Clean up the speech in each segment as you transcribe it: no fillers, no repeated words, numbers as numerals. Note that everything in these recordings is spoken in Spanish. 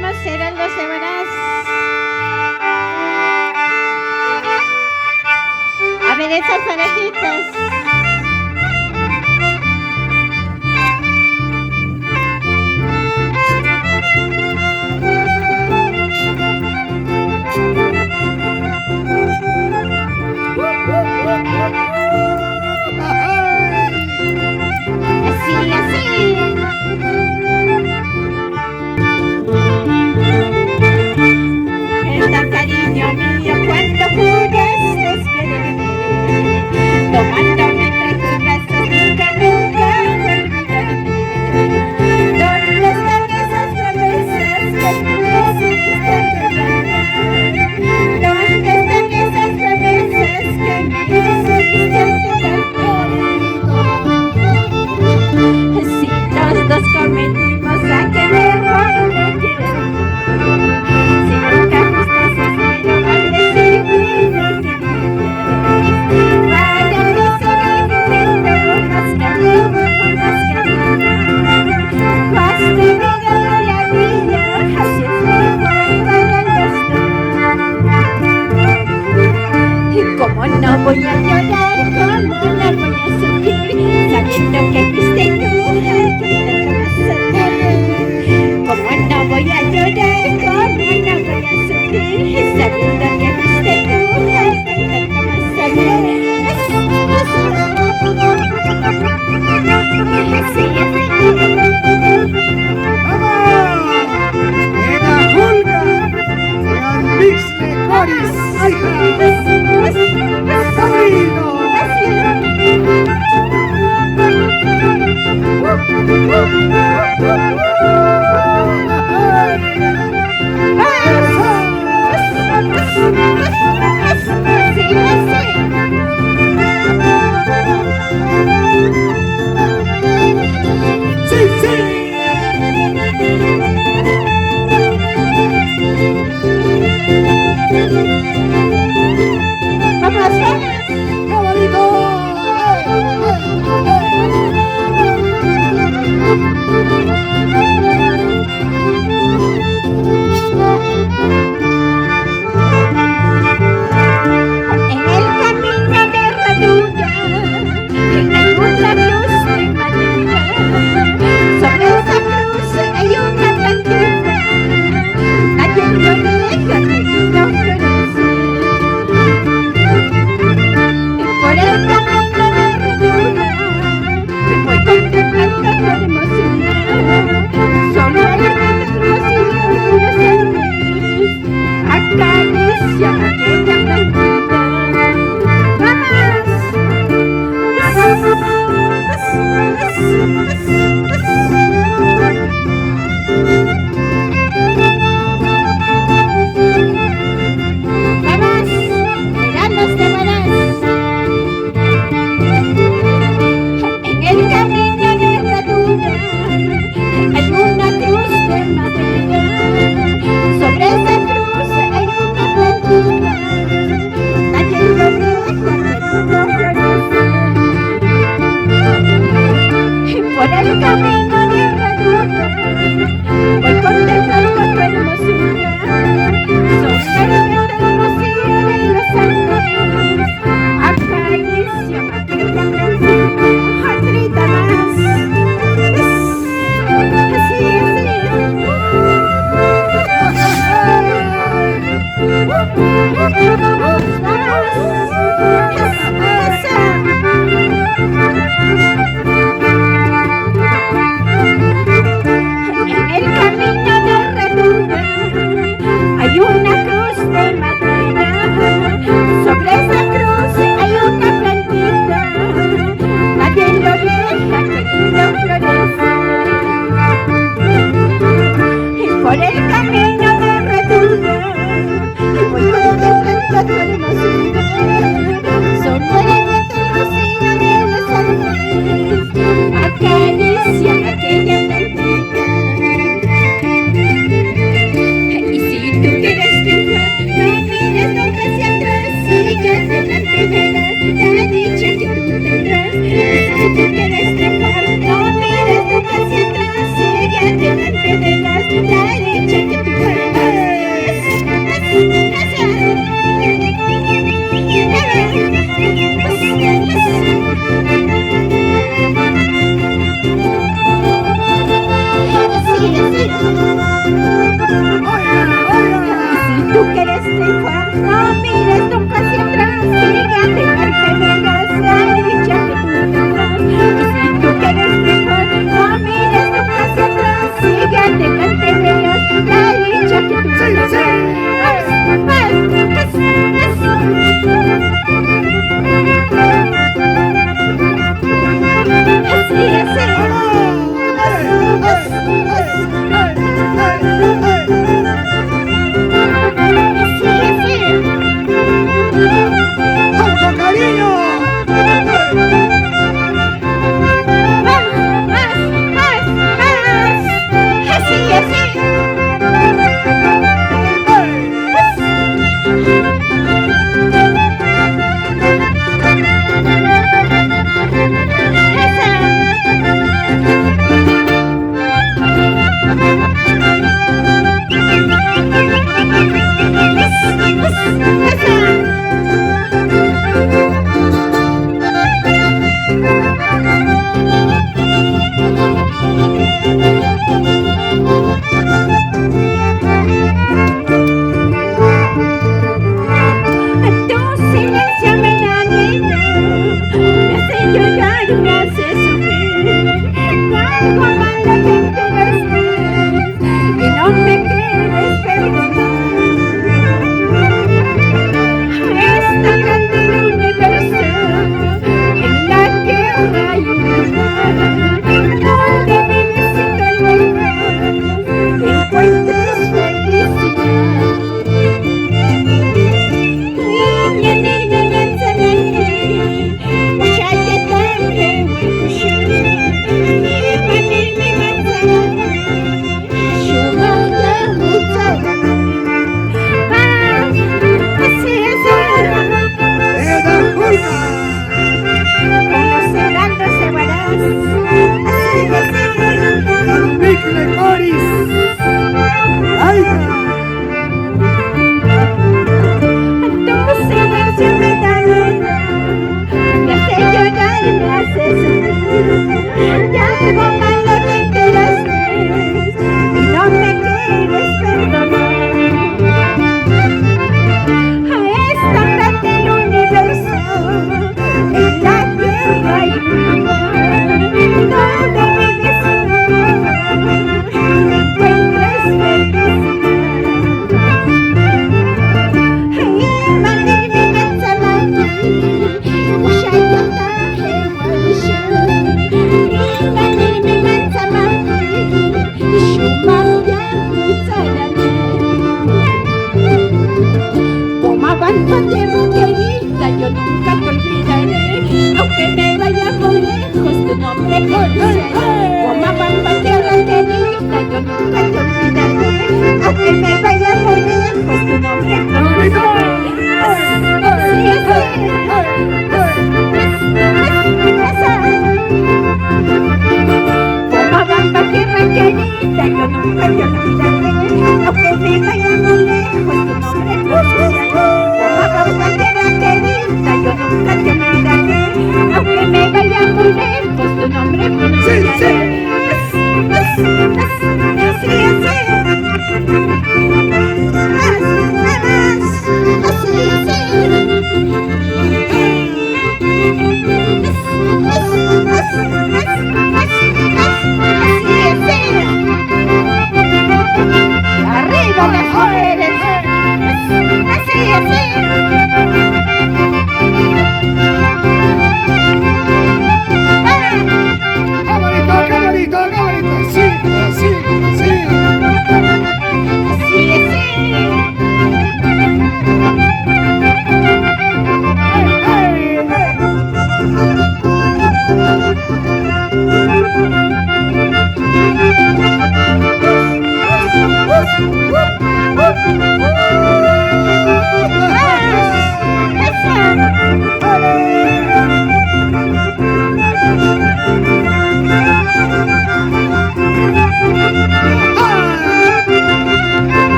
Vamos, Heraldo Semanas. A ver esas orejitas. Así, así. Esta cariño mío, cuando juraste quererme, tomándome entre tus brazos, nunca, nunca olvidarme. ¿Dónde están esas promesas que tú me hiciste quedarme? ¿Dónde están esas promesas que me hiciste quedarme? Si los dos cometimos aquel error de querer, si nunca fuiste sincero al decirme que me para mí seguir viviendo más cariño, más te regalo la vida, así es mejor para los dos. Y como no voy a llorar, como no voy a sufrir, sabiendo que fuiste tú el que tanto me hace querer. Como no voy a llorar, como no voy a sufrir, sabiendo que fuiste tú el que tanto me hace querer. quieres trepar, no mires nunca hacia atrás, sigue adelante de las, la derecha que tú así. Si tú quieres triunfar, no mires nunca hacia atrás. Sigue adelante, verás la dicha que tú tendrás. Y si tú quieres triunfar, no mires nunca hacia atrás. Sigue adelante, verás la dicha que tú tendrás. ¡Arriba las mujeres! ¡Así, así!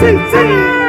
sí.